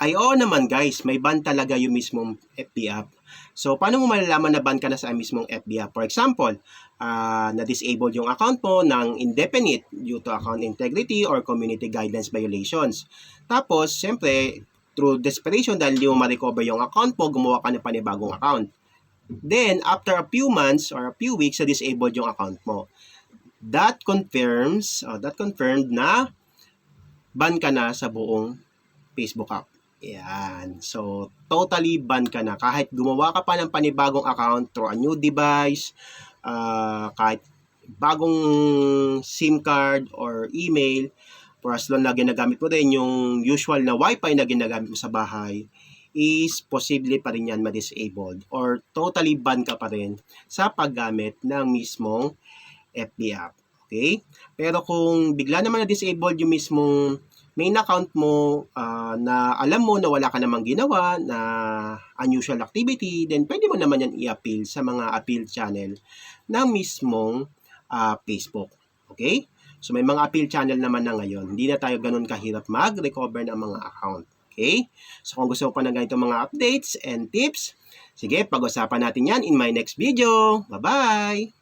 Ay oo naman guys, may ban talaga yung mismong FB app. So, paano mo malalaman na ban ka na sa mismong FB app? For example, na-disable yung account mo ng indefinite due to account integrity or community guidelines violations. Tapos, siyempre, through desperation dahil hindi mo ma-recover yung account mo, gumawa ka ng panibagong account. Then, after a few months or a few weeks, na-disabled yung account mo. That confirmed na ban ka na sa buong Facebook app. Yan. So, totally ban ka na. Kahit gumawa ka pa ng panibagong account through a new device, kahit bagong SIM card or email, for as long na ginagamit mo rin yung usual na Wi-Fi na ginagamit mo sa bahay, is posible pa rin yan ma-disabled or totally ban ka pa rin sa paggamit ng mismong FB app. Okay? Pero kung bigla naman na-disabled yung mismong main account mo na alam mo na wala ka namang ginawa na unusual activity, then pwede mo naman yan i-appeal sa mga appeal channel ng mismong Facebook. Okay? So may mga appeal channel naman na ngayon. Hindi na tayo ganun kahirap mag-recover ng mga account. Okay? So kung gusto mo pa ng ganito mga updates and tips, sige, pag-usapan natin yan in my next video. Bye-bye!